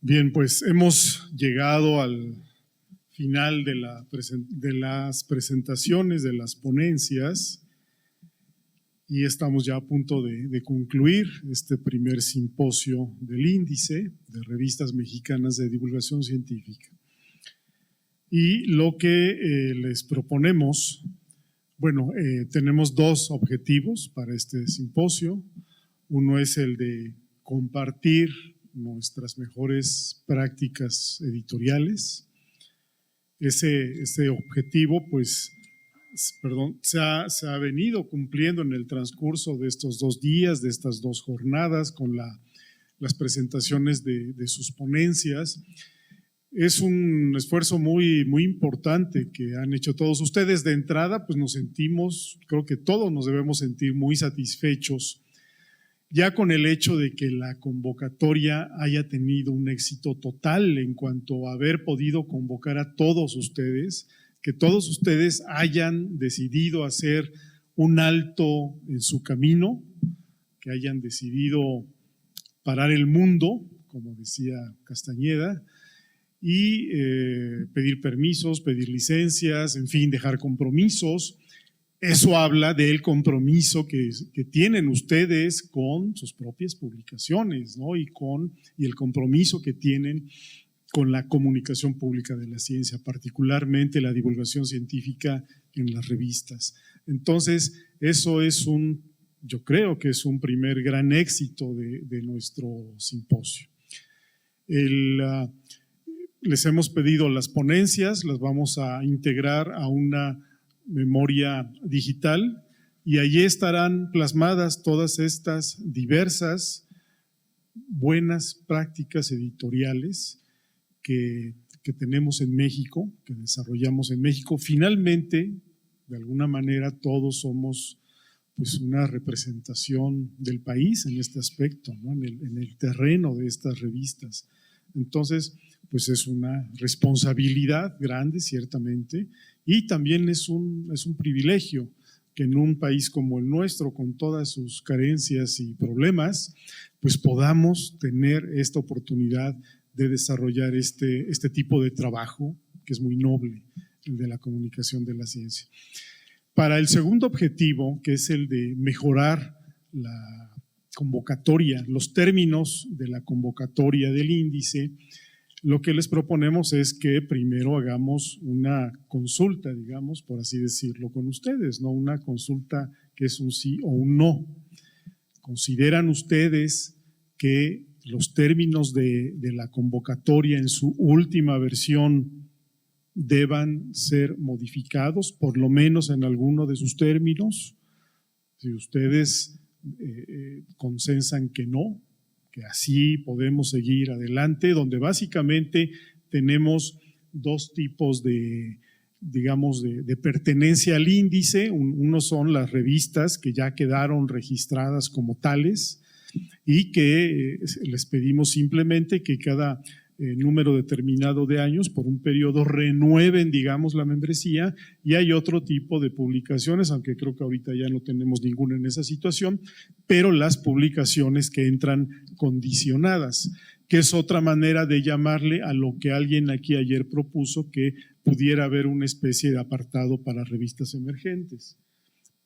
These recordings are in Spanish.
Bien, pues hemos llegado al final de las presentaciones, de las ponencias, y estamos ya a punto de concluir este primer simposio del Índice de Revistas Mexicanas de Divulgación Científica. Y lo que les proponemos, bueno, tenemos dos objetivos para este simposio. Uno es el de compartir nuestras mejores prácticas editoriales. Ese objetivo, pues, se ha venido cumpliendo en el transcurso de estos 2 días, de estas 2 jornadas, con las presentaciones de sus ponencias. Es un esfuerzo muy importante que han hecho todos ustedes. De entrada, pues nos sentimos, creo que todos nos debemos sentir muy satisfechos ya con el hecho de que la convocatoria haya tenido un éxito total en cuanto a haber podido convocar a todos ustedes, que todos ustedes hayan decidido hacer un alto en su camino, que hayan decidido parar el mundo, como decía Castañeda, y pedir permisos, pedir licencias, en fin, dejar compromisos. Eso habla del compromiso que tienen ustedes con sus propias publicaciones, ¿no? y el compromiso que tienen con la comunicación pública de la ciencia, particularmente la divulgación científica en las revistas. Entonces, eso es yo creo que es un primer gran éxito de nuestro simposio. Les hemos pedido las ponencias, las vamos a integrar a una memoria digital y allí estarán plasmadas todas estas diversas buenas prácticas editoriales que tenemos en México, que desarrollamos en México. Finalmente, de alguna manera, todos somos pues una representación del país en este aspecto, ¿no? en el terreno de estas revistas. Entonces, pues es una responsabilidad grande, ciertamente, y también es un privilegio que en un país como el nuestro, con todas sus carencias y problemas, pues podamos tener esta oportunidad de desarrollar este tipo de trabajo, que es muy noble, el de la comunicación de la ciencia. Para el segundo objetivo, que es el de mejorar la convocatoria, los términos de la convocatoria del índice, lo que les proponemos es que primero hagamos una consulta, digamos, por así decirlo, con ustedes, no una consulta que es un sí o un no. ¿Consideran ustedes que los términos de la convocatoria en su última versión deban ser modificados, por lo menos en alguno de sus términos? Si ustedes consensan que no, que así podemos seguir adelante, donde básicamente tenemos 2 tipos digamos, de pertenencia al índice. Uno son las revistas que ya quedaron registradas como tales y que les pedimos simplemente que cada número determinado de años, por un periodo, renueven, digamos, la membresía. Y hay otro tipo de publicaciones, aunque creo que ahorita ya no tenemos ninguna en esa situación, pero las publicaciones que entran condicionadas, que es otra manera de llamarle a lo que alguien aquí ayer propuso, que pudiera haber una especie de apartado para revistas emergentes,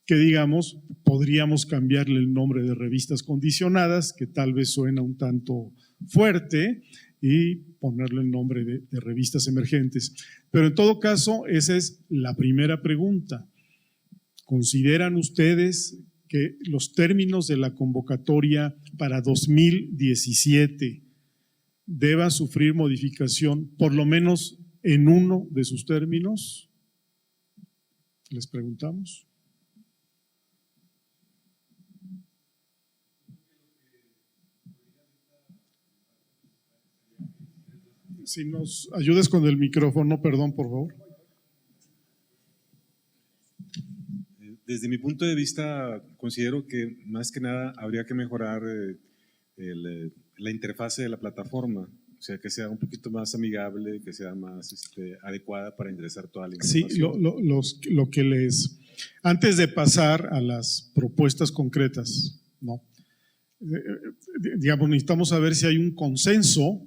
que digamos, podríamos cambiarle el nombre de revistas condicionadas, que tal vez suena un tanto fuerte, y ponerle el nombre de revistas emergentes. Pero en todo caso, esa es la primera pregunta. ¿Consideran ustedes que los términos de la convocatoria para 2017 deban sufrir modificación, por lo menos en uno de sus términos? Les preguntamos. Si nos ayudas con el micrófono, perdón, por favor. Desde mi punto de vista, considero que más que nada habría que mejorar la interfase de la plataforma, o sea, que sea un poquito más amigable, que sea más adecuada para ingresar toda la información. Sí, lo que les… Antes de pasar a las propuestas concretas, ¿no? Digamos, necesitamos saber si hay un consenso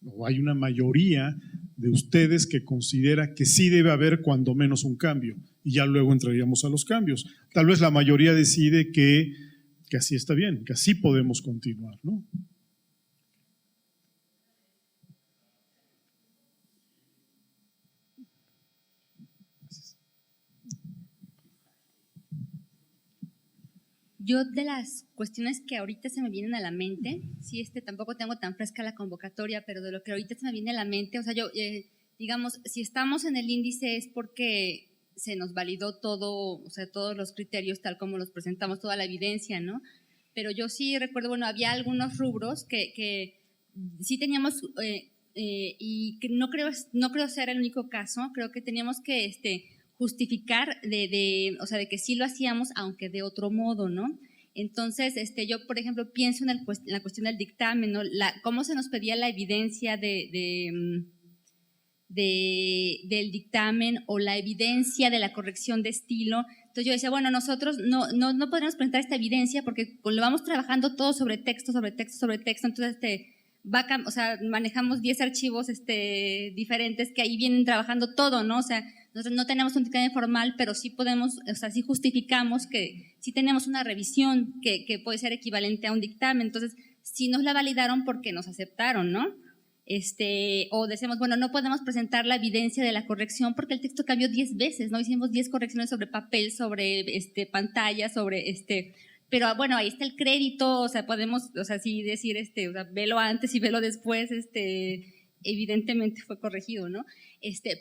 o hay una mayoría de ustedes que considera que sí debe haber cuando menos un cambio, y ya luego entraríamos a los cambios. Tal vez la mayoría decide que así está bien, que así podemos continuar, ¿no? Yo de las cuestiones que ahorita se me vienen a la mente, sí, tampoco tengo tan fresca la convocatoria, pero de lo que ahorita se me viene a la mente, o sea, yo, digamos, si estamos en el índice es porque se nos validó todo, o sea, todos los criterios tal como los presentamos, toda la evidencia, ¿no? Pero yo sí recuerdo, bueno, había algunos rubros que sí teníamos, y que no creo ser el único caso, creo que teníamos que justificar o sea, de que sí lo hacíamos, aunque de otro modo, ¿no? Entonces, yo, por ejemplo, pienso en la cuestión del dictamen, ¿no? Cómo se nos pedía la evidencia del dictamen o la evidencia de la corrección de estilo. Entonces yo decía, bueno, nosotros no podemos presentar esta evidencia porque lo vamos trabajando todo sobre texto, entonces o sea, manejamos 10 archivos diferentes que ahí vienen trabajando todo, ¿no? O sea, nosotros no tenemos un dictamen formal, pero sí podemos, o sea, sí justificamos que sí tenemos una revisión que puede ser equivalente a un dictamen. Entonces, sí nos la validaron porque nos aceptaron, ¿no? O decimos, bueno, no podemos presentar la evidencia de la corrección porque el texto cambió 10 veces, ¿no? Hicimos 10 correcciones sobre papel, sobre pantalla, pero bueno, ahí está el crédito, o sea, podemos, o sea, sí decir, o sea, velo antes y velo después, evidentemente fue corregido, ¿no?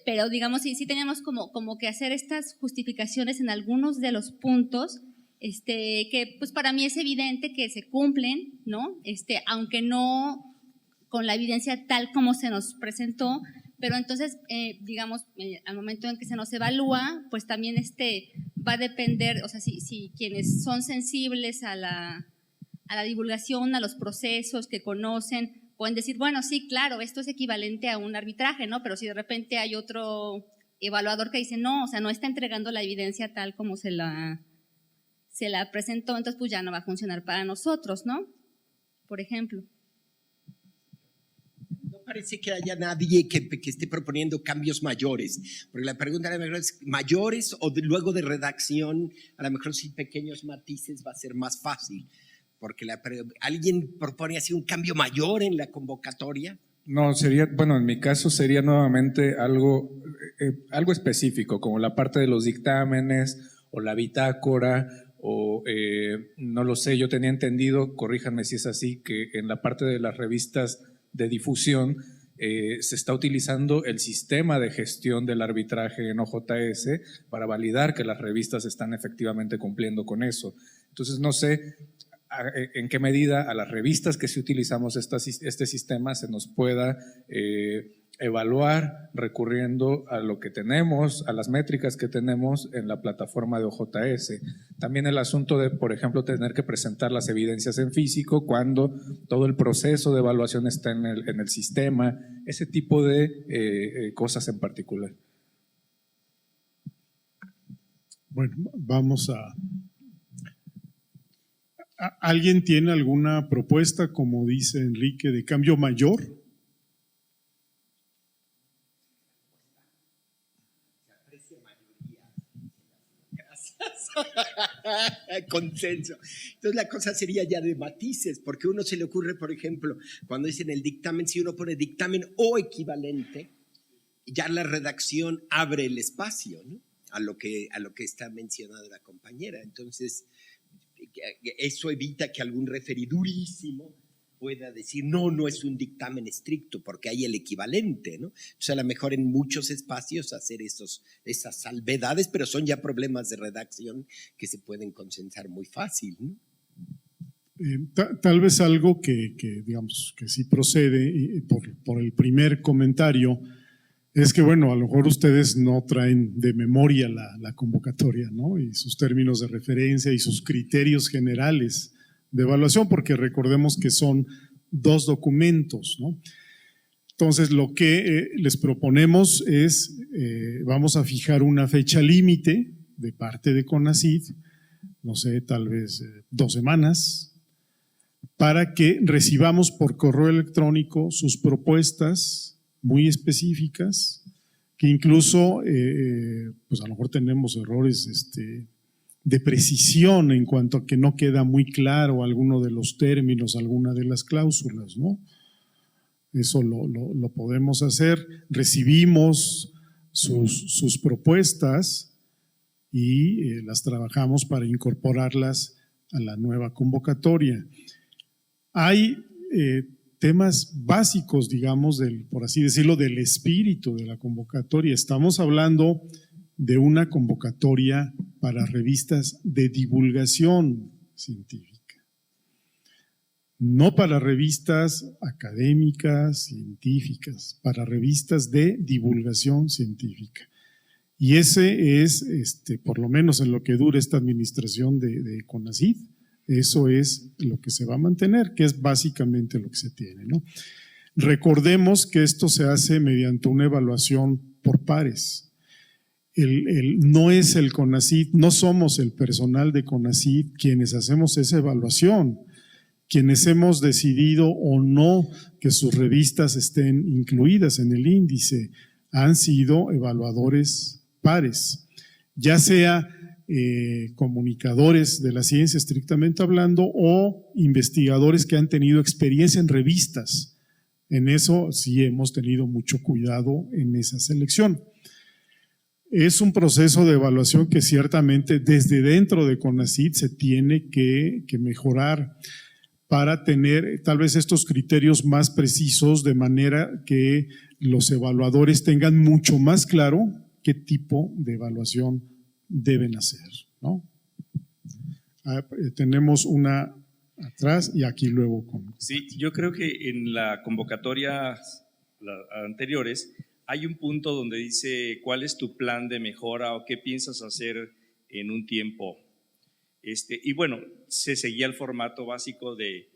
Pero digamos, sí teníamos como que hacer estas justificaciones en algunos de los puntos, que pues para mí es evidente que se cumplen, ¿no? Aunque no con la evidencia tal como se nos presentó, pero entonces, digamos, al momento en que se nos evalúa, pues también va a depender, o sea, si quienes son sensibles a la divulgación, a los procesos que conocen, pueden decir, bueno, sí, claro, esto es equivalente a un arbitraje, ¿no? Pero si de repente hay otro evaluador que dice, no, o sea, no está entregando la evidencia tal como se la presentó, entonces pues ya no va a funcionar para nosotros, ¿no? Por ejemplo. Parece que haya nadie que esté proponiendo cambios mayores, porque la pregunta a lo mejor es mayores o luego de redacción, a lo mejor sin pequeños matices va a ser más fácil, porque ¿alguien propone así un cambio mayor en la convocatoria? No, bueno, en mi caso sería nuevamente algo específico, como la parte de los dictámenes o la bitácora o no lo sé, yo tenía entendido, corríjanme si es así, que en la parte de las revistas de difusión se está utilizando el sistema de gestión del arbitraje en OJS para validar que las revistas están efectivamente cumpliendo con eso. Entonces no sé en qué medida a las revistas que sí utilizamos este sistema se nos pueda evaluar recurriendo a lo que tenemos, a las métricas que tenemos en la plataforma de OJS. También el asunto de, por ejemplo, tener que presentar las evidencias en físico cuando todo el proceso de evaluación está en el sistema, ese tipo de cosas en particular. Bueno, vamos a… ¿Alguien tiene alguna propuesta, como dice Enrique, de cambio mayor? Consenso. Entonces la cosa sería ya de matices, porque uno se le ocurre, por ejemplo, cuando dicen el dictamen, si uno pone dictamen o equivalente, ya la redacción abre el espacio, ¿no? a lo que está mencionada la compañera. Entonces eso evita que algún referidurísimo pueda decir no es un dictamen estricto porque hay el equivalente, ¿no? Entonces a lo mejor en muchos espacios hacer esas salvedades, pero son ya problemas de redacción que se pueden consensar muy fácil, ¿no? Tal vez algo que digamos que sí procede por el primer comentario es que, bueno, a lo mejor ustedes no traen de memoria la convocatoria, ¿no? Y sus términos de referencia y sus criterios generales de evaluación, porque recordemos que son 2 documentos, ¿no? Entonces, lo que les proponemos es, vamos a fijar una fecha límite de parte de CONACYT, no sé, tal vez 2 semanas, para que recibamos por correo electrónico sus propuestas muy específicas, que incluso pues a lo mejor tenemos errores de precisión en cuanto a que no queda muy claro alguno de los términos, alguna de las cláusulas, ¿no? Eso lo podemos hacer. Recibimos sus propuestas y las trabajamos para incorporarlas a la nueva convocatoria. Hay temas básicos, digamos, por así decirlo, del espíritu de la convocatoria. Estamos hablando de una convocatoria para revistas de divulgación científica, no para revistas académicas, científicas, para revistas de divulgación científica. Y ese es, por lo menos en lo que dure esta administración de CONACYT, eso es lo que se va a mantener, que es básicamente lo que se tiene, ¿no? Recordemos que esto se hace mediante una evaluación por pares. No es el CONACYT, no somos el personal de CONACYT quienes hacemos esa evaluación, quienes hemos decidido o no que sus revistas estén incluidas en el índice, han sido evaluadores pares, ya sea comunicadores de la ciencia estrictamente hablando o investigadores que han tenido experiencia en revistas. En eso sí hemos tenido mucho cuidado en esa selección. Es un proceso de evaluación que ciertamente desde dentro de CONACYT se tiene que mejorar para tener tal vez estos criterios más precisos, de manera que los evaluadores tengan mucho más claro qué tipo de evaluación deben hacer, ¿no? Tenemos una atrás y aquí luego con… Sí, yo creo que en la convocatoria anteriores hay un punto donde dice cuál es tu plan de mejora o qué piensas hacer en un tiempo. Y bueno, se seguía el formato básico de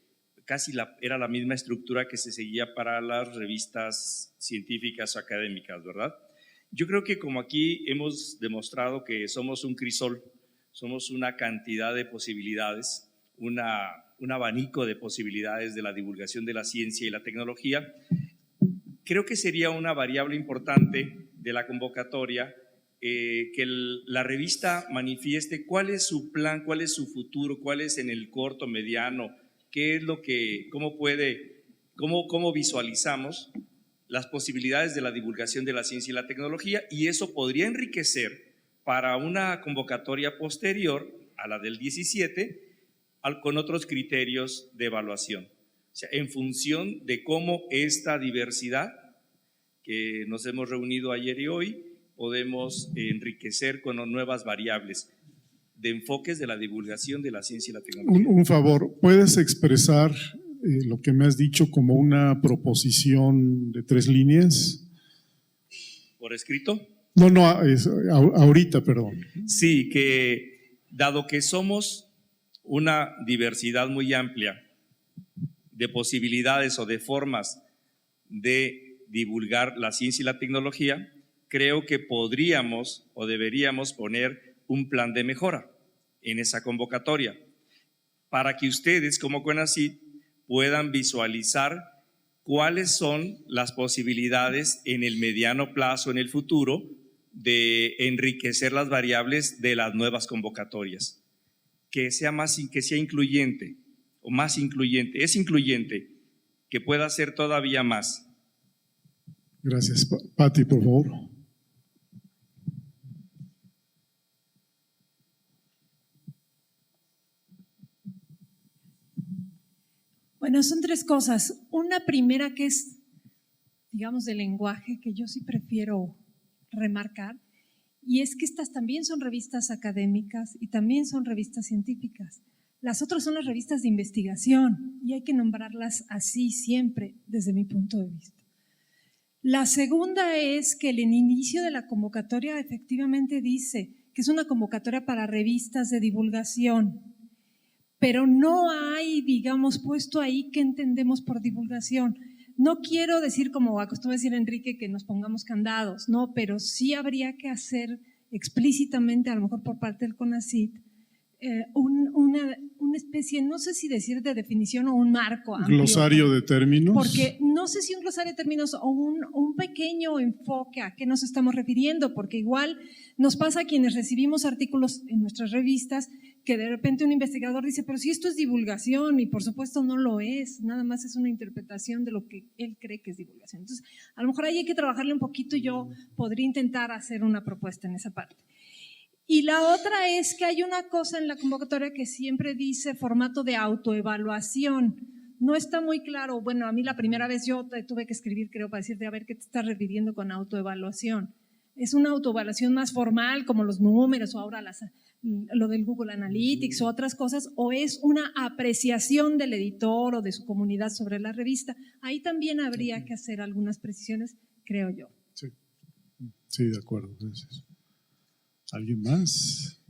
era la misma estructura que se seguía para las revistas científicas o académicas, ¿verdad? Yo creo que como aquí hemos demostrado que somos un crisol, somos una cantidad de posibilidades, un abanico de posibilidades de la divulgación de la ciencia y la tecnología, creo que sería una variable importante de la convocatoria que la revista manifieste cuál es su plan, cuál es su futuro, cuál es en el corto, mediano, qué es lo que, cómo visualizamos las posibilidades de la divulgación de la ciencia y la tecnología, y eso podría enriquecer para una convocatoria posterior a la del 17 con otros criterios de evaluación. O sea, en función de cómo esta diversidad que nos hemos reunido ayer y hoy podemos enriquecer con nuevas variables de enfoques de la divulgación de la ciencia y la tecnología. Un favor, ¿puedes expresar lo que me has dicho como una proposición de 3 líneas? ¿Por escrito? No, ahorita, perdón. Sí, que dado que somos una diversidad muy amplia de posibilidades o de formas de divulgar la ciencia y la tecnología, creo que podríamos o deberíamos poner un plan de mejora en esa convocatoria para que ustedes como CONACYT puedan visualizar cuáles son las posibilidades en el mediano plazo, en el futuro, de enriquecer las variables de las nuevas convocatorias. Que sea incluyente o más incluyente, es incluyente, que pueda ser todavía más. Gracias. Pati, por favor. Bueno, son 3 cosas. Una primera que es, digamos, de lenguaje, que yo sí prefiero remarcar, y es que estas también son revistas académicas y también son revistas científicas. Las otras son las revistas de investigación y hay que nombrarlas así siempre, desde mi punto de vista. La segunda es que el inicio de la convocatoria efectivamente dice que es una convocatoria para revistas de divulgación, pero no hay, digamos, puesto ahí qué entendemos por divulgación. No quiero decir, como acostumbra decir Enrique, que nos pongamos candados, no, pero sí habría que hacer explícitamente, a lo mejor por parte del CONACYT, una una especie, no sé si decir de definición o un marco amplio. Glosario de términos. Porque no sé si un glosario de términos o un pequeño enfoque a qué nos estamos refiriendo, porque igual nos pasa a quienes recibimos artículos en nuestras revistas que de repente un investigador dice, pero si esto es divulgación, y por supuesto no lo es, nada más es una interpretación de lo que él cree que es divulgación. Entonces, a lo mejor ahí hay que trabajarle un poquito y yo podría intentar hacer una propuesta en esa parte. Y la otra es que hay una cosa en la convocatoria que siempre dice formato de autoevaluación. No está muy claro, bueno, a mí la primera vez yo tuve que escribir, creo, para decirte, a ver, ¿qué te estás refiriendo con autoevaluación? ¿Es una autoevaluación más formal, como los números o ahora lo del Google Analytics o otras cosas, o es una apreciación del editor o de su comunidad sobre la revista? Ahí también habría que hacer algunas precisiones, creo yo. Sí, de acuerdo. Gracias. ¿Alguien más?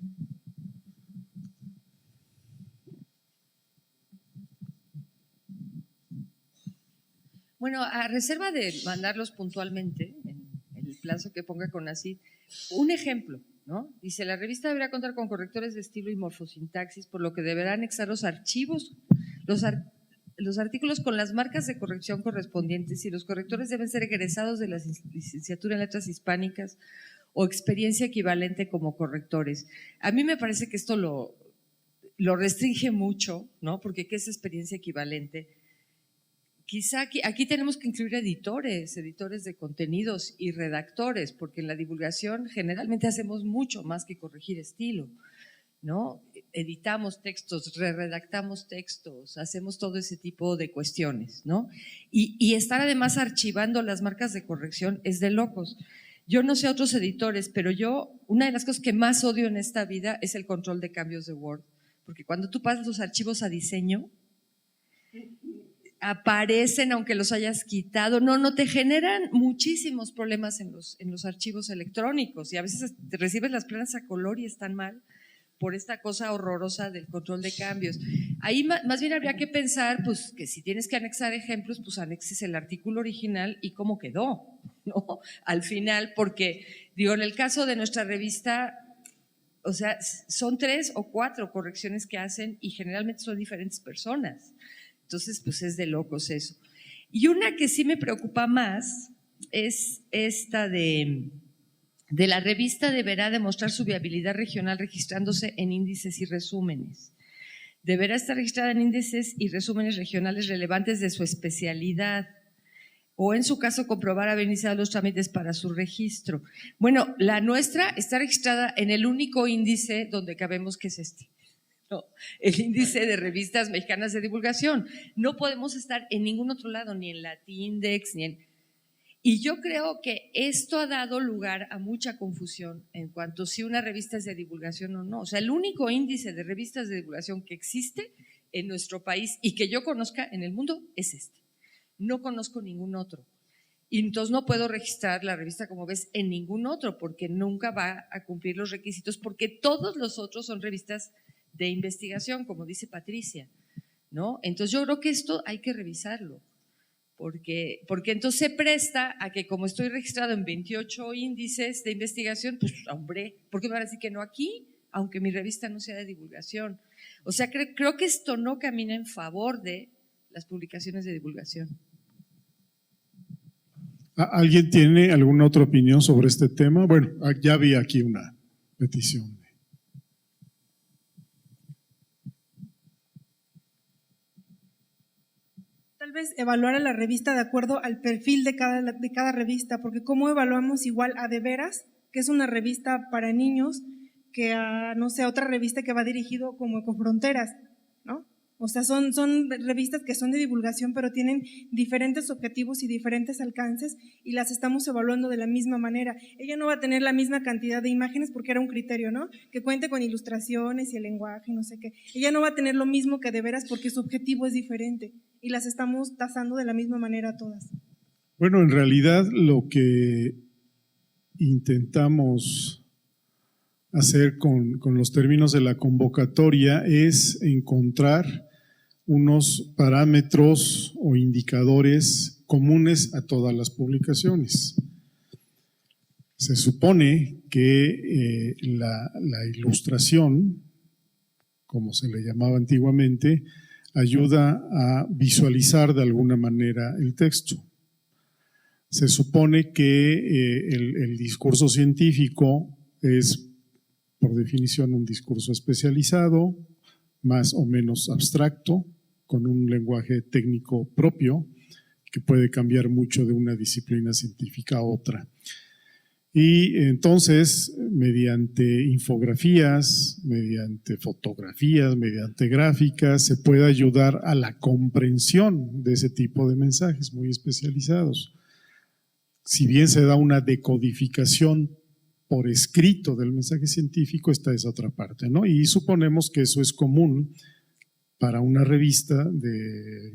Bueno, a reserva de mandarlos puntualmente, en el plazo que ponga CONACYT, un ejemplo, ¿no? Dice, la revista deberá contar con correctores de estilo y morfosintaxis, por lo que deberá anexar los archivos, los artículos con las marcas de corrección correspondientes, y los correctores deben ser egresados de la licenciatura en letras hispánicas o experiencia equivalente como correctores. A mí me parece que esto lo restringe mucho, ¿no? Porque ¿qué es experiencia equivalente? Quizá aquí tenemos que incluir editores de contenidos y redactores, porque en la divulgación generalmente hacemos mucho más que corregir estilo, ¿no? Editamos textos, redactamos textos, hacemos todo ese tipo de cuestiones, ¿no? Y estar además archivando las marcas de corrección es de locos. Yo no sé otros editores, pero una de las cosas que más odio en esta vida es el control de cambios de Word, porque cuando tú pasas los archivos a diseño, aparecen aunque los hayas quitado, no te generan muchísimos problemas en los archivos electrónicos, y a veces te recibes las planas a color y están mal por esta cosa horrorosa del control de cambios. Ahí más bien habría que pensar, pues, que si tienes que anexar ejemplos, pues anexes el artículo original y cómo quedó, ¿no? Al final, porque, digo, en el caso de nuestra revista, o sea, son 3 o 4 correcciones que hacen y generalmente son diferentes personas. Entonces, pues es de locos eso. Y una que sí me preocupa más es esta de la revista deberá demostrar su viabilidad regional registrándose en índices y resúmenes. Deberá estar registrada en índices y resúmenes regionales relevantes de su especialidad, o en su caso comprobar haber iniciado los trámites para su registro. Bueno, la nuestra está registrada en el único índice donde cabemos, que es este, ¿no? El índice de revistas mexicanas de divulgación. No podemos estar en ningún otro lado, ni en Latindex, ni en… Y yo creo que esto ha dado lugar a mucha confusión en cuanto a si una revista es de divulgación o no. O sea, el único índice de revistas de divulgación que existe en nuestro país y que yo conozca en el mundo es este. No conozco ningún otro. Y entonces no puedo registrar la revista, como ves, en ningún otro, porque nunca va a cumplir los requisitos, porque todos los otros son revistas de investigación, como dice Patricia, ¿no? Entonces yo creo que esto hay que revisarlo. Porque entonces se presta a que, como estoy registrado en 28 índices de investigación, pues hombre, ¿por qué me van a decir que no aquí? Aunque mi revista no sea de divulgación. O sea, creo que esto no camina en favor de las publicaciones de divulgación. ¿Alguien tiene alguna otra opinión sobre este tema? Bueno, ya vi aquí una petición. Tal vez evaluar a la revista de acuerdo al perfil de cada revista, porque cómo evaluamos igual a De Veras, que es una revista para niños, que a, no sé, otra revista que va dirigido como Ecofronteras, ¿no? O sea, son revistas que son de divulgación, pero tienen diferentes objetivos y diferentes alcances, y las estamos evaluando de la misma manera. Ella no va a tener la misma cantidad de imágenes porque era un criterio, ¿no? Que cuente con ilustraciones y el lenguaje, no sé qué. Ella no va a tener lo mismo que De Veras porque su objetivo es diferente, y las estamos tasando de la misma manera todas. Bueno, en realidad lo que intentamos hacer con los términos de la convocatoria es encontrar unos parámetros o indicadores comunes a todas las publicaciones. Se supone que la ilustración como se le llamaba antiguamente, ayuda a visualizar de alguna manera el texto. Se supone que el discurso científico es, por definición, un discurso especializado, más o menos abstracto, con un lenguaje técnico propio, que puede cambiar mucho de una disciplina científica a otra. Y entonces, mediante infografías, mediante fotografías, mediante gráficas, se puede ayudar a la comprensión de ese tipo de mensajes muy especializados. Si bien se da una decodificación por escrito del mensaje científico, esta es otra parte, ¿no? Y suponemos que eso es común para una revista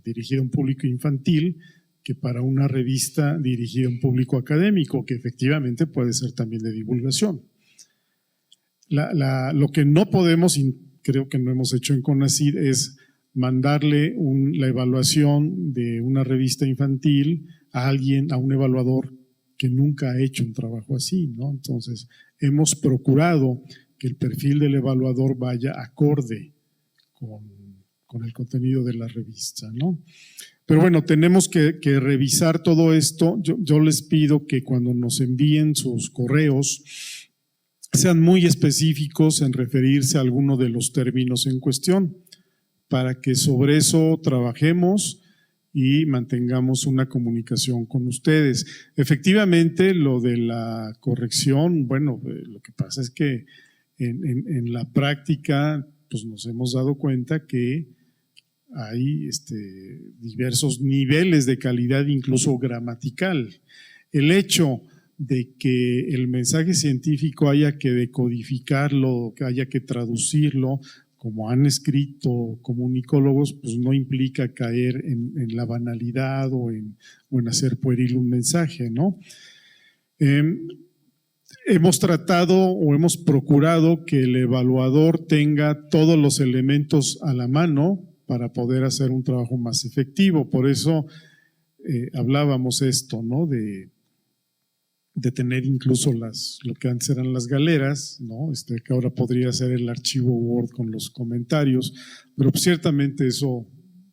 dirigida a un público infantil que para una revista dirigida a un público académico, que efectivamente puede ser también de divulgación. Lo que no podemos, y creo que no hemos hecho en CONACYT, es mandarle la evaluación de una revista infantil a alguien, a un evaluador que nunca ha hecho un trabajo así, ¿no? Entonces, hemos procurado que el perfil del evaluador vaya acorde con el contenido de la revista, ¿no? Pero bueno, tenemos que revisar todo esto. Yo les pido que cuando nos envíen sus correos sean muy específicos en referirse a alguno de los términos en cuestión, para que sobre eso trabajemos y mantengamos una comunicación con ustedes. Efectivamente, lo de la corrección, bueno, lo que pasa es que en la práctica pues nos hemos dado cuenta que hay diversos niveles de calidad, incluso gramatical. El hecho de que el mensaje científico haya que decodificarlo, que haya que traducirlo, como han escrito comunicólogos, pues no implica caer en la banalidad o en hacer pueril un mensaje, ¿no? Hemos tratado o hemos procurado que el evaluador tenga todos los elementos a la mano para poder hacer un trabajo más efectivo. Por eso hablábamos esto, ¿no? De tener incluso lo que antes eran las galeras, ¿no? Que ahora podría ser el archivo Word con los comentarios, pero ciertamente eso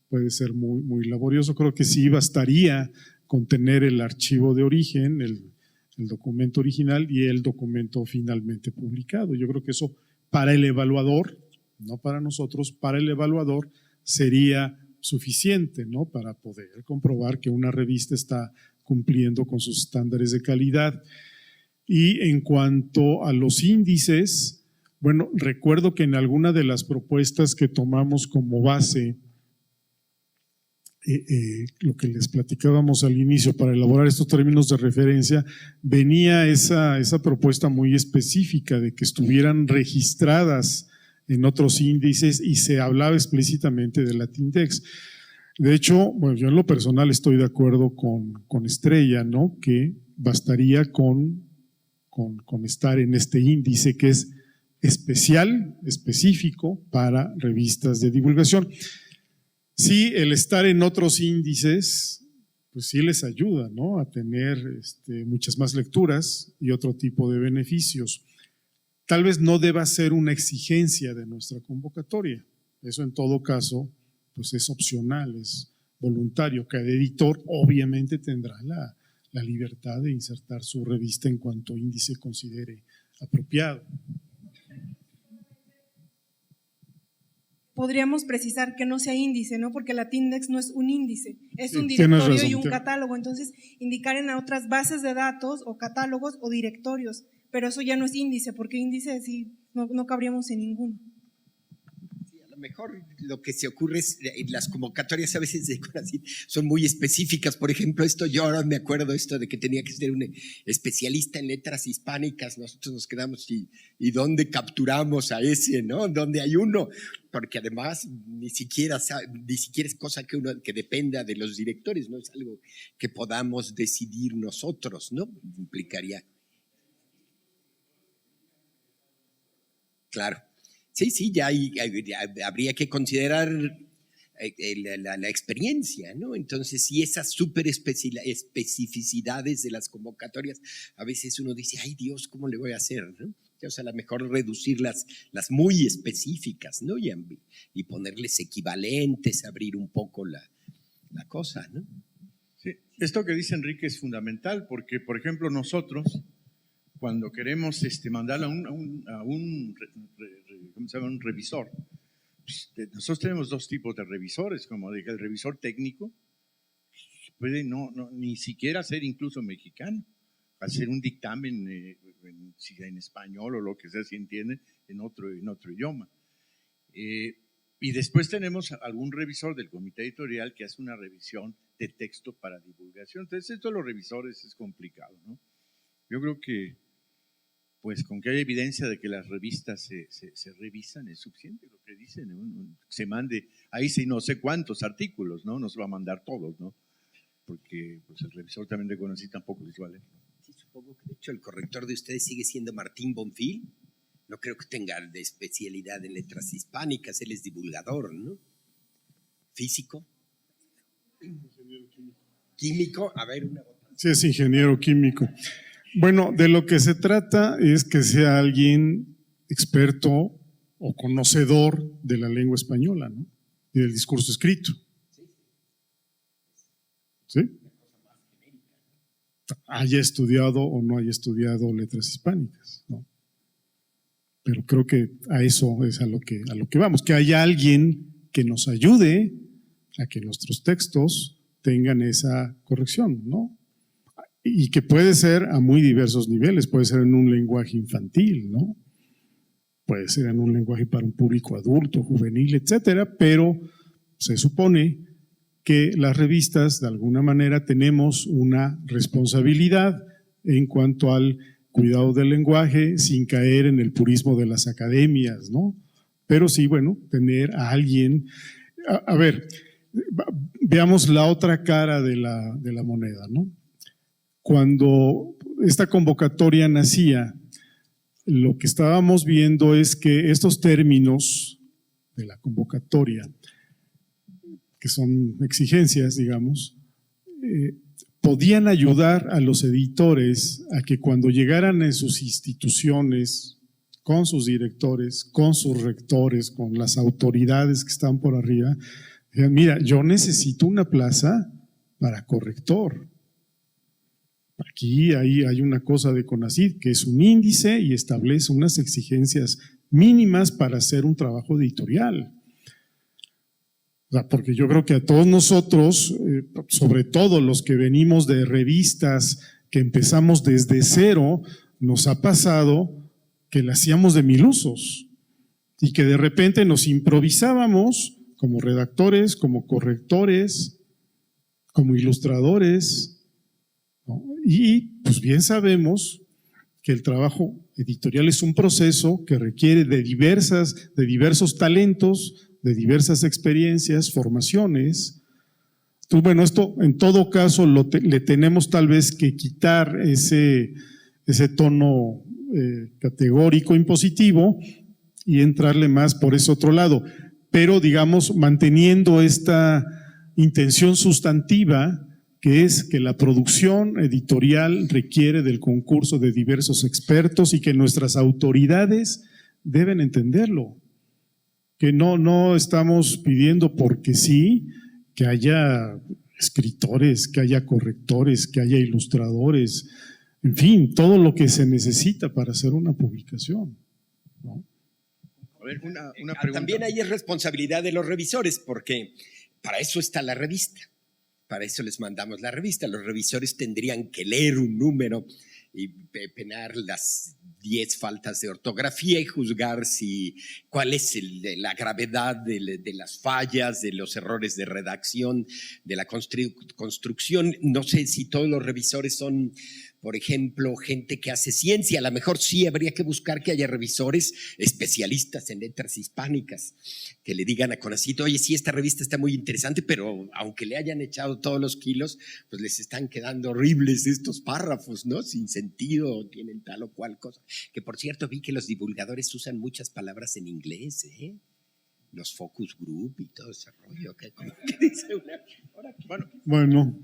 puede ser muy, muy laborioso. Creo que sí bastaría con tener el archivo de origen, el documento original y el documento finalmente publicado. Yo creo que eso para el evaluador, no para nosotros, para el evaluador sería suficiente, ¿no? Para poder comprobar que una revista está cumpliendo con sus estándares de calidad. Y en cuanto a los índices, bueno, recuerdo que en alguna de las propuestas que tomamos como base, lo que les platicábamos al inicio, para elaborar estos términos de referencia, venía esa propuesta muy específica de que estuvieran registradas en otros índices y se hablaba explícitamente de Latindex. De hecho, bueno, yo en lo personal estoy de acuerdo con Estrella, ¿no? Que bastaría con estar en este índice que es especial, específico para revistas de divulgación. Sí, el estar en otros índices, pues sí les ayuda, ¿no? A tener muchas más lecturas y otro tipo de beneficios. Tal vez no deba ser una exigencia de nuestra convocatoria. Eso en todo caso pues es opcional, es voluntario. Cada editor obviamente tendrá la libertad de insertar su revista en cuanto índice considere apropiado. Podríamos precisar que no sea índice, ¿no? Porque Latindex no es un índice, es un directorio y un catálogo. Entonces, indicar en otras bases de datos o catálogos o directorios, pero eso ya no es índice, porque índice sí no cabríamos en ninguno. Mejor lo que se ocurre es las convocatorias a veces de CONACYT son muy específicas. Por ejemplo, yo ahora me acuerdo de que tenía que ser un especialista en letras hispánicas. Nosotros nos quedamos y ¿dónde capturamos a ese, no? ¿Dónde hay uno? Porque además ni siquiera es cosa que dependa de los directores, no es algo que podamos decidir nosotros, ¿no? Implicaría. Claro. Sí, ya habría que considerar la experiencia, ¿no? Entonces, si esas súper especificidades de las convocatorias, a veces uno dice, ay Dios, ¿cómo le voy a hacer? ¿No? o sea, a lo mejor reducir las muy específicas, ¿no? Y ponerles equivalentes, abrir un poco la cosa, ¿no? Sí, esto que dice Enrique es fundamental porque, por ejemplo, nosotros, cuando queremos mandar a un revisor, pues, nosotros tenemos dos tipos de revisores, como dije, el revisor técnico, que puede ni siquiera ser incluso mexicano, hacer un dictamen en español o lo que sea, si entiende, en otro idioma. Y después tenemos algún revisor del comité editorial que hace una revisión de texto para divulgación. Entonces, esto de los revisores es complicado, ¿no? Yo creo que, pues, con que haya evidencia de que las revistas se revisan es suficiente lo que dicen, ¿no? Se mande, ahí sí no sé cuántos artículos, ¿no? No se va a mandar todos, ¿no? Porque pues, el revisor también de CONACYT tampoco les vale. Sí, supongo que de hecho el corrector de ustedes sigue siendo Martín Bonfil. No creo que tenga de especialidad en letras hispánicas, él es divulgador, ¿no? Físico. Químico, a ver, una otra. Sí, es ingeniero químico. Bueno, de lo que se trata es que sea alguien experto o conocedor de la lengua española, ¿no? Y del discurso escrito. ¿Sí? Haya estudiado o no haya estudiado letras hispánicas, ¿no? Pero creo que a eso es a lo que vamos, que haya alguien que nos ayude a que nuestros textos tengan esa corrección, ¿no? Y que puede ser a muy diversos niveles, puede ser en un lenguaje infantil, ¿no? Puede ser en un lenguaje para un público adulto, juvenil, etcétera, pero se supone que las revistas de alguna manera tenemos una responsabilidad en cuanto al cuidado del lenguaje sin caer en el purismo de las academias, ¿no? Pero sí, bueno, tener a alguien… A ver, veamos la otra cara de la moneda, ¿no? Cuando esta convocatoria nacía, lo que estábamos viendo es que estos términos de la convocatoria, que son exigencias, digamos, podían ayudar a los editores a que cuando llegaran en sus instituciones, con sus directores, con sus rectores, con las autoridades que están por arriba, digan, mira, yo necesito una plaza para corrector. Aquí hay una cosa de CONACYT que es un índice y establece unas exigencias mínimas para hacer un trabajo editorial. O sea, porque yo creo que a todos nosotros, sobre todo los que venimos de revistas que empezamos desde cero, nos ha pasado que la hacíamos de mil usos y que de repente nos improvisábamos como redactores, como correctores, como ilustradores, ¿no? Y pues bien sabemos que el trabajo editorial es un proceso que requiere de diversos talentos, de diversas experiencias, formaciones. Entonces, bueno, esto en todo caso le tenemos tal vez que quitar ese tono categórico, impositivo y entrarle más por ese otro lado. Pero, digamos, manteniendo esta intención sustantiva, que es que la producción editorial requiere del concurso de diversos expertos y que nuestras autoridades deben entenderlo. Que no estamos pidiendo porque sí que haya escritores, que haya correctores, que haya ilustradores, en fin, todo lo que se necesita para hacer una publicación, ¿no? A ver, una pregunta. También ahí es responsabilidad de los revisores, porque para eso está la revista. Para eso les mandamos la revista. Los revisores tendrían que leer un número y penar las 10 faltas de ortografía y juzgar cuál es la gravedad de las fallas, de los errores de redacción, de la construcción. No sé si todos los revisores son, por ejemplo, gente que hace ciencia. A lo mejor sí habría que buscar que haya revisores especialistas en letras hispánicas que le digan a CONACYT, oye, sí, esta revista está muy interesante, pero aunque le hayan echado todos los kilos, pues les están quedando horribles estos párrafos, ¿no? Sin sentido, tienen tal o cual cosa. Que por cierto, vi que los divulgadores usan muchas palabras en inglés, ¿eh? Los focus group y todo ese rollo. ¿Qué dice una? Bueno,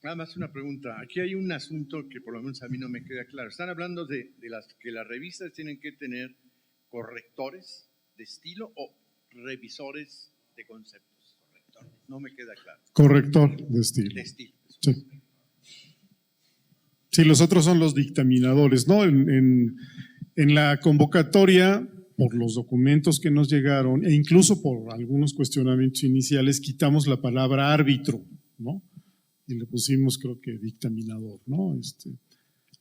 Nada más una pregunta. Aquí hay un asunto que por lo menos a mí no me queda claro. Están hablando de que las revistas tienen que tener correctores de estilo o revisores de conceptos. No me queda claro. Corrector de estilo. De estilo. Sí. Sí, los otros son los dictaminadores, ¿no? En la convocatoria, por los documentos que nos llegaron, e incluso por algunos cuestionamientos iniciales, quitamos la palabra árbitro, ¿no? Y le pusimos, creo que, dictaminador, ¿no?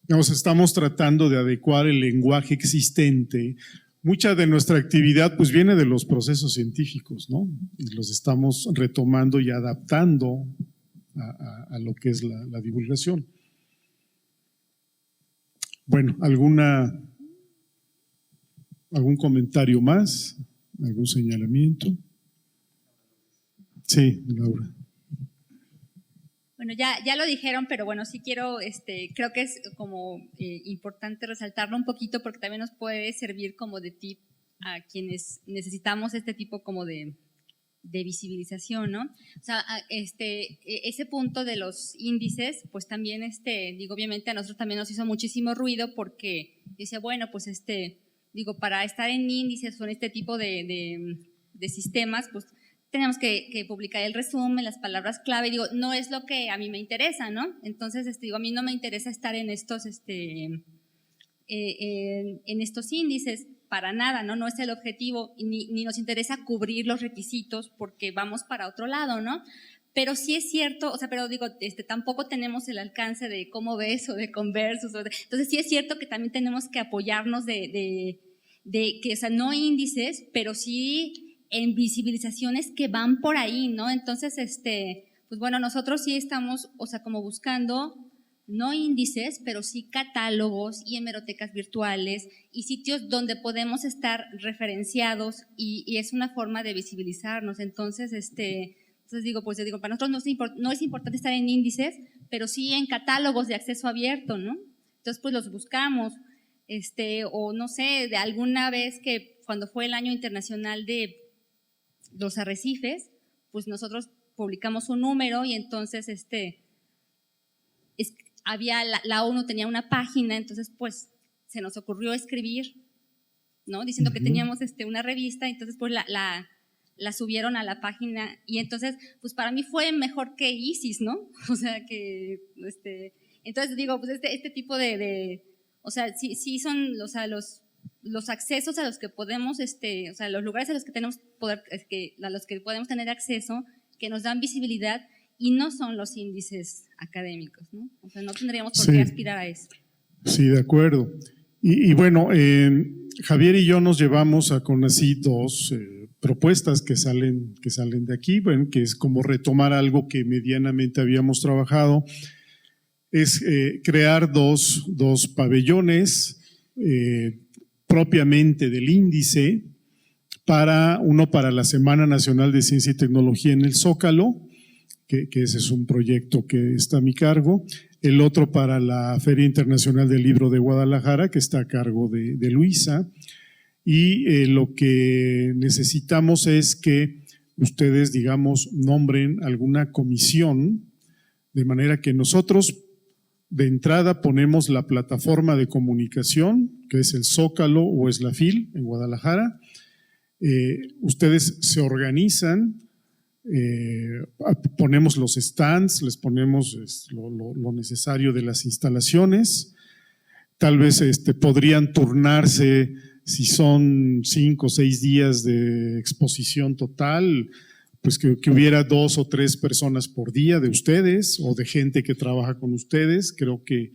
Digamos, estamos tratando de adecuar el lenguaje existente. Mucha de nuestra actividad pues viene de los procesos científicos, ¿no? Y los estamos retomando y adaptando a lo que es la divulgación. Bueno, ¿algún comentario más? ¿Algún señalamiento? Sí, Laura. Bueno, ya lo dijeron, pero bueno, sí quiero, creo que es como importante resaltarlo un poquito porque también nos puede servir como de tip a quienes necesitamos este tipo como de visibilización, ¿no? O sea, ese punto de los índices, pues también, digo, obviamente a nosotros también nos hizo muchísimo ruido porque yo decía, bueno, pues digo, para estar en índices o en este tipo de sistemas, pues tenemos que publicar el resumen, las palabras clave, digo, no es lo que a mí me interesa, ¿no? Entonces, digo, a mí no me interesa estar en estos, en estos índices para nada, ¿no? No es el objetivo, ni nos interesa cubrir los requisitos porque vamos para otro lado, ¿no? Pero sí es cierto, o sea, pero digo, tampoco tenemos el alcance de cómo ves o de Conversus, entonces sí es cierto que también tenemos que apoyarnos de que, o sea, no índices, pero sí en visibilizaciones que van por ahí, ¿no? Entonces, pues bueno, nosotros sí estamos, o sea, como buscando no índices, pero sí catálogos y hemerotecas virtuales y sitios donde podemos estar referenciados y es una forma de visibilizarnos. Entonces, entonces digo, para nosotros no es importante estar en índices, pero sí en catálogos de acceso abierto, ¿no? Entonces, pues los buscamos, o no sé, de alguna vez que cuando fue el año internacional de los arrecifes, pues nosotros publicamos un número y entonces había la ONU tenía una página, entonces pues se nos ocurrió escribir, ¿no? Diciendo que teníamos una revista, entonces pues la subieron a la página y entonces pues para mí fue mejor que ISIS, ¿no? O sea que entonces digo, pues este tipo o sea, sí son, o sea, los accesos a los que podemos, o sea, los lugares a los que tenemos poder, a los que podemos tener acceso, que nos dan visibilidad y no son los índices académicos, ¿no? O sea, no tendríamos por qué aspirar a eso. Sí, de acuerdo. Y bueno, Javier y yo nos llevamos a CONACYT dos propuestas que salen de aquí, bueno, que es como retomar algo que medianamente habíamos trabajado, es crear dos pabellones propiamente del índice, uno para la Semana Nacional de Ciencia y Tecnología en el Zócalo, que ese es un proyecto que está a mi cargo, el otro para la Feria Internacional del Libro de Guadalajara, que está a cargo de Luisa, y lo que necesitamos es que ustedes, digamos, nombren alguna comisión, de manera que nosotros de entrada ponemos la plataforma de comunicación, que es el Zócalo o es la FIL en Guadalajara. Ustedes se organizan, ponemos los stands, les ponemos lo necesario de las instalaciones. Tal vez podrían turnarse, si son 5 o 6 días de exposición total, pues que hubiera 2 o 3 personas por día de ustedes o de gente que trabaja con ustedes. Creo que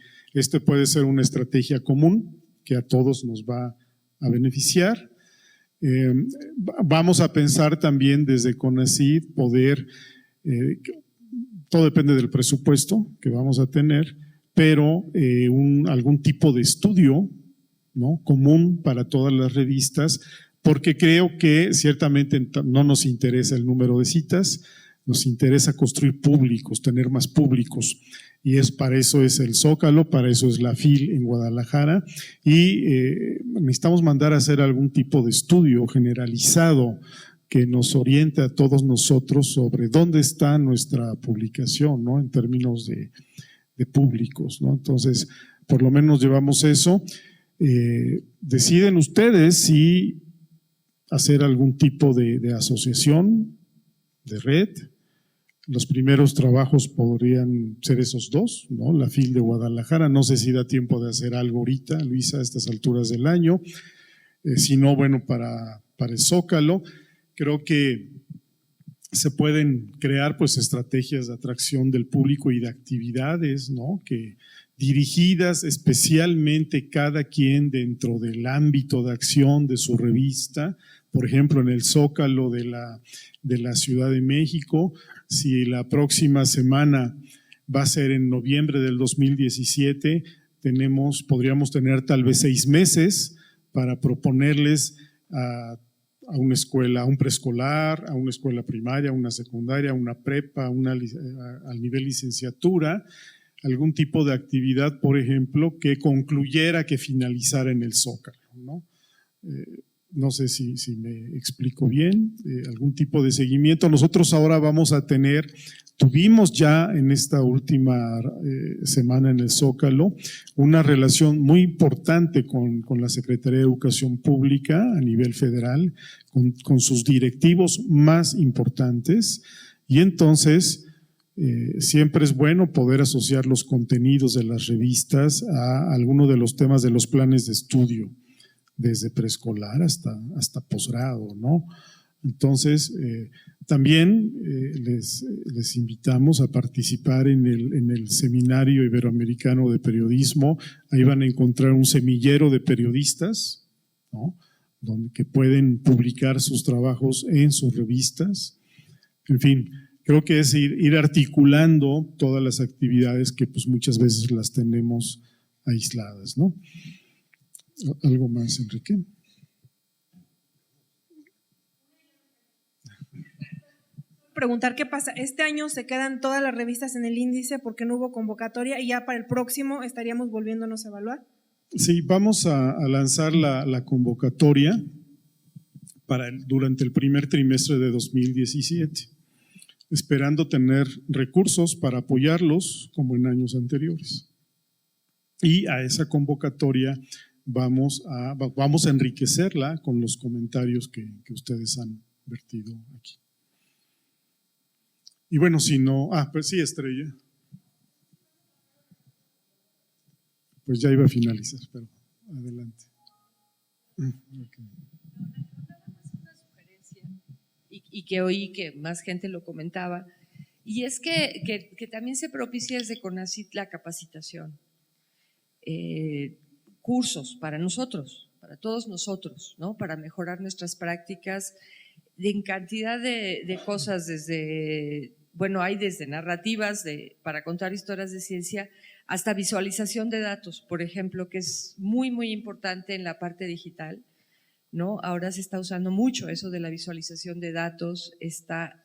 puede ser una estrategia común que a todos nos va a beneficiar. Vamos a pensar también desde CONACYT poder, todo depende del presupuesto que vamos a tener, pero algún tipo de estudio, ¿no?, común para todas las revistas, porque creo que ciertamente no nos interesa el número de citas, nos interesa construir públicos, tener más públicos, y para eso es el Zócalo, para eso es la FIL en Guadalajara, y necesitamos mandar a hacer algún tipo de estudio generalizado que nos oriente a todos nosotros sobre dónde está nuestra publicación, ¿no? En términos de públicos, ¿no? Entonces, por lo menos llevamos eso. Deciden ustedes si hacer algún tipo de asociación, de red. Los primeros trabajos podrían ser esos dos, ¿no? La FIL de Guadalajara, no sé si da tiempo de hacer algo ahorita, Luisa, a estas alturas del año. Si no, bueno, para el Zócalo, creo que se pueden crear pues estrategias de atracción del público y de actividades, ¿no? Que dirigidas especialmente cada quien dentro del ámbito de acción de su revista. Por ejemplo, en el Zócalo de la Ciudad de México, si la próxima semana va a ser en noviembre del 2017, podríamos tener tal vez 6 meses para proponerles a una escuela, a un preescolar, a una escuela primaria, a una secundaria, a una prepa, al nivel licenciatura, algún tipo de actividad, por ejemplo, que concluyera, que finalizara en el Zócalo, ¿no? No sé si me explico bien, algún tipo de seguimiento. Nosotros ahora tuvimos ya en esta última semana en el Zócalo una relación muy importante con la Secretaría de Educación Pública a nivel federal, con sus directivos más importantes, y entonces siempre es bueno poder asociar los contenidos de las revistas a alguno de los temas de los planes de estudio, desde preescolar hasta posgrado, ¿no? Entonces, también les invitamos a participar en el Seminario Iberoamericano de Periodismo. Ahí van a encontrar un semillero de periodistas, ¿no? Que pueden publicar sus trabajos en sus revistas. En fin, creo que es ir articulando todas las actividades que pues muchas veces las tenemos aisladas, ¿no? ¿Algo más, Enrique? Preguntar qué pasa. Este año se quedan todas las revistas en el índice porque no hubo convocatoria y ya para el próximo estaríamos volviéndonos a evaluar. Sí, vamos a lanzar la convocatoria durante el primer trimestre de 2017, esperando tener recursos para apoyarlos como en años anteriores. Y a esa convocatoria vamos a enriquecerla con los comentarios que ustedes han vertido aquí. Y bueno, si no… pues sí, Estrella. Pues ya iba a finalizar, pero adelante. Okay. Una sugerencia, y que oí que más gente lo comentaba, y es que también se propicia desde CONACYT la capacitación. Cursos para nosotros, para todos nosotros, ¿no? Para mejorar nuestras prácticas en cantidad de cosas, hay desde narrativas para contar historias de ciencia hasta visualización de datos, por ejemplo, que es muy, muy importante en la parte digital, ¿no? Ahora se está usando mucho eso de la visualización de datos, está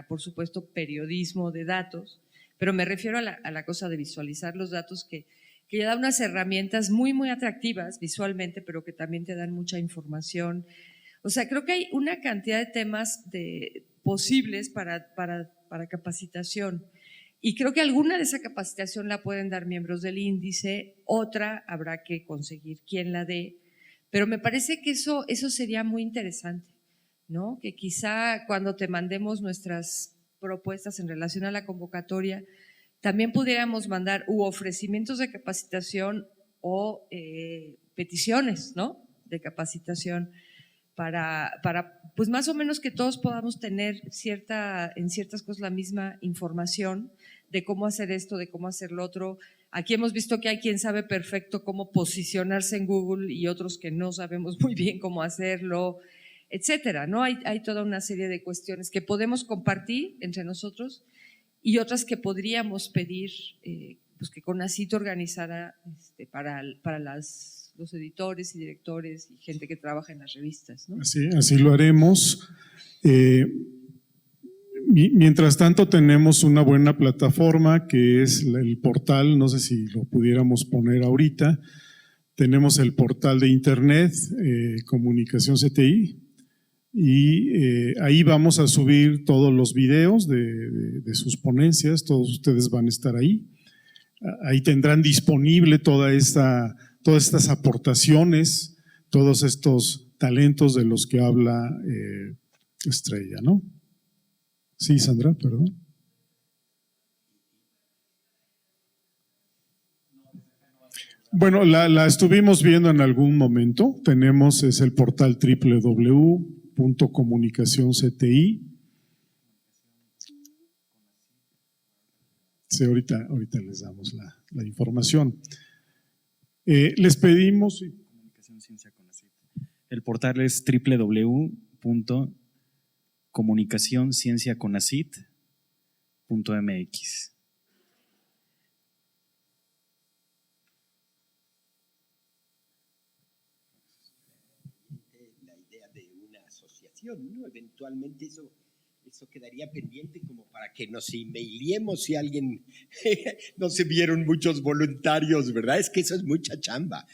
por supuesto periodismo de datos, pero me refiero a la cosa de visualizar los datos que ya da unas herramientas muy, muy atractivas visualmente, pero que también te dan mucha información. O sea, creo que hay una cantidad de temas posibles para capacitación, y creo que alguna de esa capacitación la pueden dar miembros del índice, otra habrá que conseguir quién la dé, pero me parece que eso sería muy interesante, ¿no? Que quizá cuando te mandemos nuestras propuestas en relación a la convocatoria, también pudiéramos mandar ofrecimientos de capacitación o peticiones, ¿no? De capacitación para pues más o menos que todos podamos tener en ciertas cosas la misma información de cómo hacer esto, de cómo hacer lo otro. Aquí hemos visto que hay quien sabe perfecto cómo posicionarse en Google y otros que no sabemos muy bien cómo hacerlo, etcétera, ¿no? Hay toda una serie de cuestiones que podemos compartir entre nosotros y otras que podríamos pedir pues que CONACYT organizara para los editores y directores y gente que trabaja en las revistas, ¿no? Así lo haremos. Mientras tanto tenemos una buena plataforma que es el portal, no sé si lo pudiéramos poner ahorita. Tenemos el portal de internet Comunicación CTI, y ahí vamos a subir todos los videos de sus ponencias, todos ustedes van a estar ahí. Ahí tendrán disponible todas estas aportaciones, todos estos talentos de los que habla Estrella, ¿no? Sí, Sandra, perdón. Bueno, la estuvimos viendo en algún momento. Es el portal www.comunicacioncti. Sí, ahorita les damos la información. Les pedimos… El portal es www.comunicacioncienciaconacit.mx. La idea de una asociación, ¿no? Eventualmente eso quedaría pendiente como para que nos emailiemos si alguien no se vieron muchos voluntarios, ¿verdad? Es que eso es mucha chamba,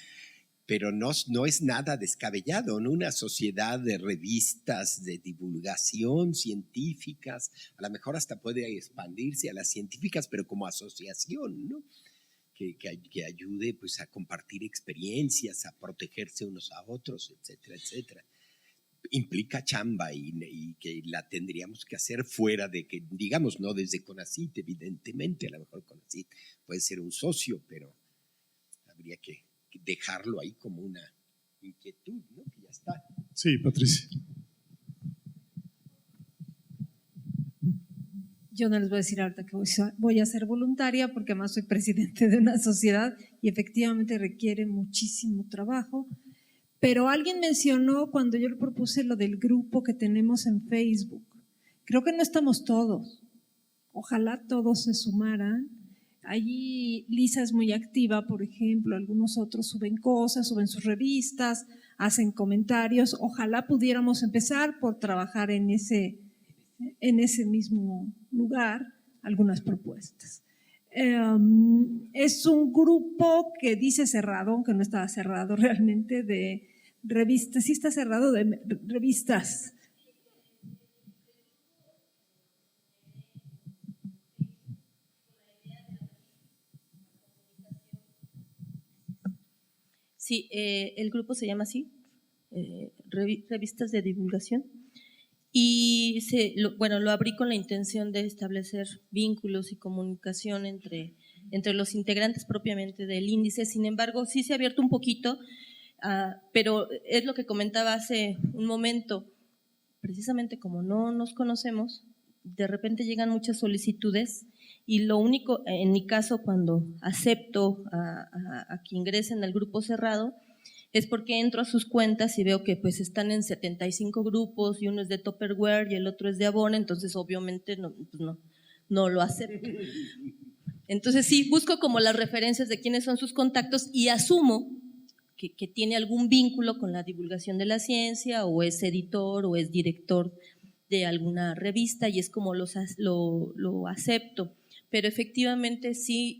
pero no es nada descabellado, ¿no? Una sociedad de revistas de divulgación científicas, a lo mejor hasta puede expandirse a las científicas, pero como asociación, ¿no? Que ayude pues a compartir experiencias, a protegerse unos a otros, etcétera, etcétera. Implica chamba y que la tendríamos que hacer fuera de que, digamos, no desde CONACYT, evidentemente, a lo mejor CONACYT puede ser un socio, pero habría que dejarlo ahí como una inquietud, ¿no? Que ya está. Sí, Patricia. Yo no les voy a decir ahorita que voy a ser voluntaria porque además soy presidente de una sociedad y efectivamente requiere muchísimo trabajo. Pero alguien mencionó cuando yo le propuse lo del grupo que tenemos en Facebook. Creo que no estamos todos. Ojalá todos se sumaran. Allí Lisa es muy activa, por ejemplo, algunos otros suben cosas, suben sus revistas, hacen comentarios. Ojalá pudiéramos empezar por trabajar en ese mismo lugar algunas propuestas. Es un grupo que dice cerrado, aunque no estaba cerrado realmente, de revistas, sí está cerrado, de revistas. Sí, el grupo se llama así, Revistas de Divulgación. Y lo abrí con la intención de establecer vínculos y comunicación entre los integrantes propiamente del índice. Sin embargo, sí se ha abierto un poquito, pero es lo que comentaba hace un momento. Precisamente como no nos conocemos, de repente llegan muchas solicitudes y lo único, en mi caso, cuando acepto a que ingresen al grupo cerrado, es porque entro a sus cuentas y veo que pues están en 75 grupos y uno es de Tupperware y el otro es de Avon, entonces obviamente no lo acepto. Entonces sí, busco como las referencias de quiénes son sus contactos y asumo que tiene algún vínculo con la divulgación de la ciencia o es editor o es director de alguna revista y es como lo acepto. Pero efectivamente sí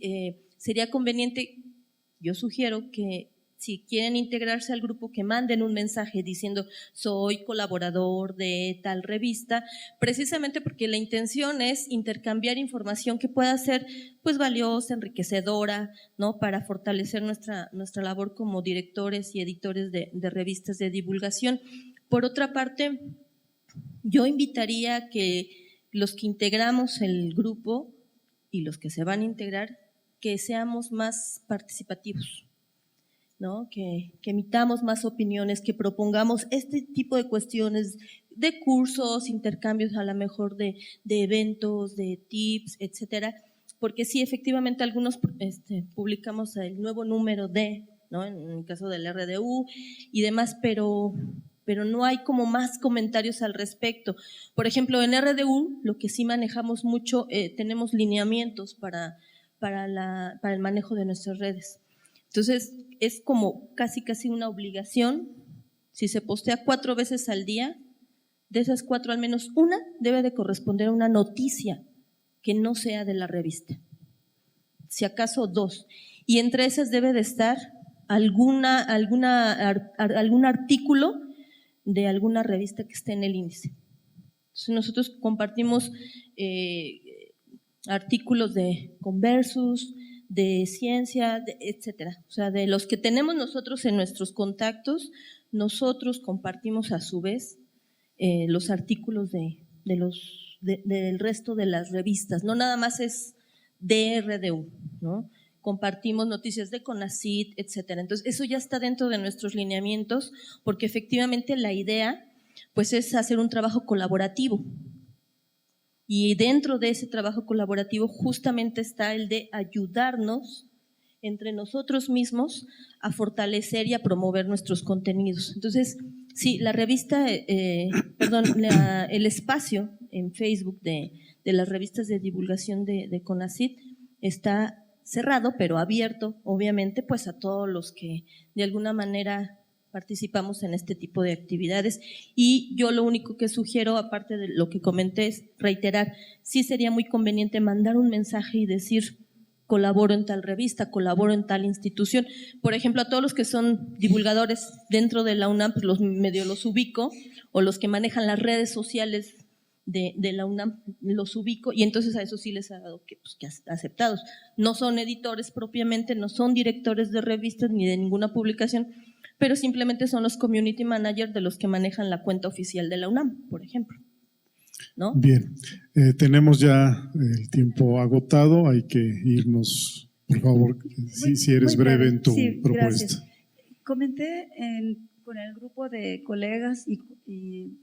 sería conveniente, yo sugiero que si quieren integrarse al grupo, que manden un mensaje diciendo soy colaborador de tal revista, precisamente porque la intención es intercambiar información que pueda ser pues valiosa, enriquecedora, ¿no? Para fortalecer nuestra labor como directores y editores de revistas de divulgación. Por otra parte, yo invitaría a que los que integramos el grupo y los que se van a integrar, que seamos más participativos, ¿no? Que emitamos más opiniones, que propongamos este tipo de cuestiones de cursos, intercambios a lo mejor de eventos, de tips, etcétera, porque sí, efectivamente algunos publicamos el nuevo número ¿no? En el caso del RDU y demás, pero no hay como más comentarios al respecto. Por ejemplo, en RDU lo que sí manejamos mucho, tenemos lineamientos para el manejo de nuestras redes. Entonces, es como casi una obligación, si se postea 4 veces al día, de esas 4 al menos una debe de corresponder a una noticia que no sea de la revista, si acaso 2. Y entre esas debe de estar algún artículo de alguna revista que esté en el índice. Entonces nosotros compartimos artículos de Conversus, de ciencia, etcétera. O sea, de los que tenemos nosotros en nuestros contactos, nosotros compartimos a su vez los artículos del resto de las revistas. No nada más es DRDU, ¿no? Compartimos noticias de CONACYT, etcétera. Entonces, eso ya está dentro de nuestros lineamientos, porque efectivamente la idea pues es hacer un trabajo colaborativo. Y dentro de ese trabajo colaborativo justamente está el de ayudarnos entre nosotros mismos a fortalecer y a promover nuestros contenidos. Entonces, sí, la revista, el espacio en Facebook de las revistas de divulgación de CONACYT está cerrado, pero abierto, obviamente, pues a todos los que de alguna manera participamos en este tipo de actividades. Y yo lo único que sugiero, aparte de lo que comenté, es reiterar, sí sería muy conveniente mandar un mensaje y decir, colaboro en tal revista, colaboro en tal institución. Por ejemplo, a todos los que son divulgadores dentro de la UNAM, pues los ubico, o los que manejan las redes sociales de la UNAM, los ubico, y entonces a eso sí les ha dado que aceptados. No son editores propiamente, no son directores de revistas ni de ninguna publicación, pero simplemente son los community managers de los que manejan la cuenta oficial de la UNAM, por ejemplo, ¿no? Bien, tenemos ya el tiempo agotado, hay que irnos, por favor, si eres breve en tu propuesta. Gracias. Comenté con el grupo de colegas y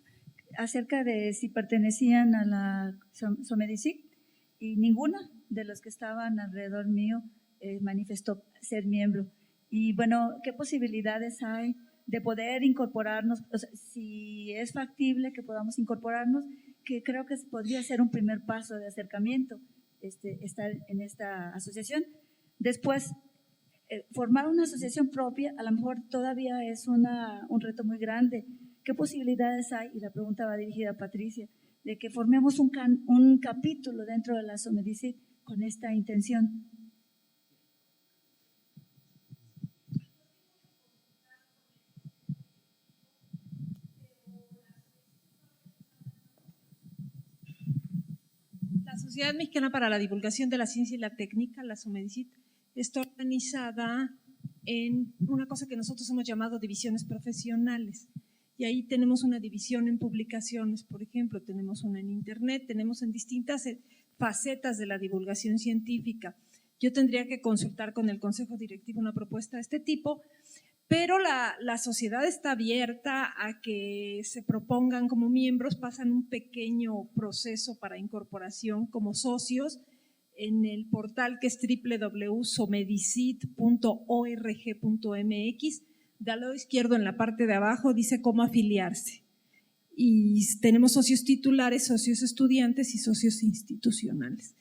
acerca de si pertenecían a la SOMEDICIT, y ninguna de los que estaban alrededor mío manifestó ser miembro. Y bueno, ¿qué posibilidades hay de poder incorporarnos? O sea, si es factible que podamos incorporarnos, que creo que podría ser un primer paso de acercamiento, estar en esta asociación. Después, formar una asociación propia, a lo mejor todavía es un reto muy grande. ¿Qué posibilidades hay? Y la pregunta va dirigida a Patricia, de que formemos un capítulo dentro de la SOMEDICIT con esta intención. La Sociedad Mexicana para la Divulgación de la Ciencia y la Técnica, la SOMEDICIT, está organizada en una cosa que nosotros hemos llamado divisiones profesionales. Y ahí tenemos una división en publicaciones, por ejemplo, tenemos una en Internet, tenemos en distintas facetas de la divulgación científica. Yo tendría que consultar con el Consejo Directivo una propuesta de este tipo, pero la sociedad está abierta a que se propongan como miembros, pasan un pequeño proceso para incorporación como socios en el portal que es www.somedicit.org.mx. Del lado izquierdo en la parte de abajo dice cómo afiliarse. Y tenemos socios titulares, socios estudiantes y socios institucionales.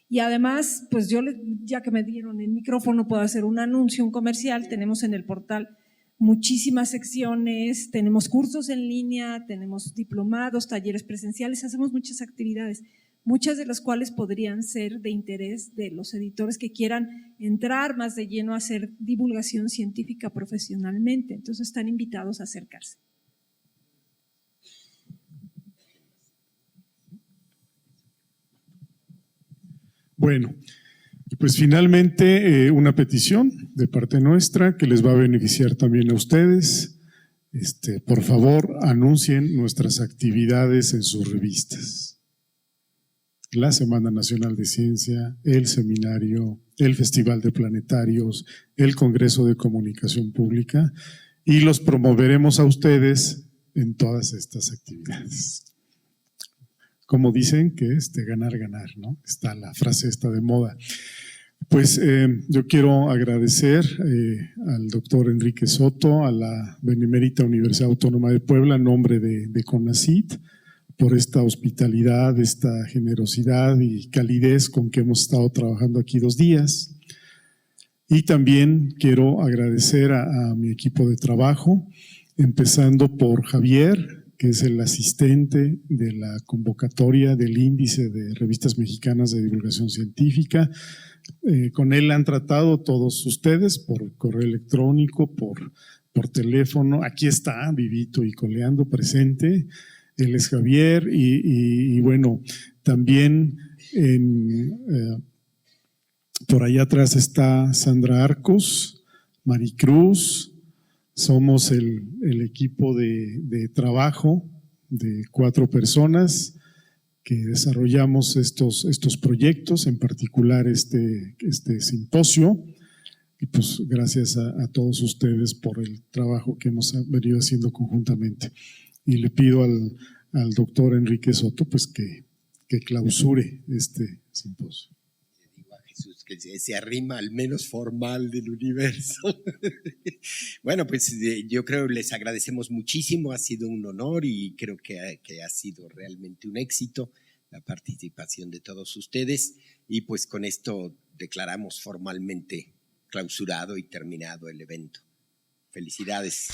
Y además, pues yo, ya que me dieron el micrófono, puedo hacer un anuncio, un comercial. Tenemos en el portal muchísimas secciones, tenemos cursos en línea, tenemos diplomados, talleres presenciales, hacemos muchas actividades, muchas de las cuales podrían ser de interés de los editores que quieran entrar más de lleno a hacer divulgación científica profesionalmente. Entonces están invitados a acercarse. Bueno, pues finalmente una petición de parte nuestra que les va a beneficiar también a ustedes. Por favor, anuncien nuestras actividades en sus revistas. La Semana Nacional de Ciencia, el seminario, el Festival de Planetarios, el Congreso de Comunicación Pública, y los promoveremos a ustedes en todas estas actividades. Como dicen que es de ganar, ganar, ¿no? Está la frase esta de moda. Pues yo quiero agradecer al doctor Enrique Soto, a la Benemérita Universidad Autónoma de Puebla, en nombre de CONACYT, por esta hospitalidad, esta generosidad y calidez con que hemos estado trabajando aquí 2 días. Y también quiero agradecer a mi equipo de trabajo, empezando por Javier, que es el asistente de la convocatoria del Índice de Revistas Mexicanas de Divulgación Científica. Con él han tratado todos ustedes por correo electrónico, por por teléfono. Aquí está, vivito y coleando, presente. Él es Javier y bueno, también por allá atrás está Sandra Arcos, Maricruz. Somos el equipo de trabajo de 4 personas que desarrollamos estos proyectos, en particular este simposio. Y pues gracias a todos ustedes por el trabajo que hemos venido haciendo conjuntamente. Y le pido al doctor Enrique Soto pues que clausure este simposio. Le digo a Jesús que se arrima al menos formal del universo. Bueno, pues yo creo que les agradecemos muchísimo, ha sido un honor y creo que ha sido realmente un éxito la participación de todos ustedes y pues con esto declaramos formalmente clausurado y terminado el evento. Felicidades.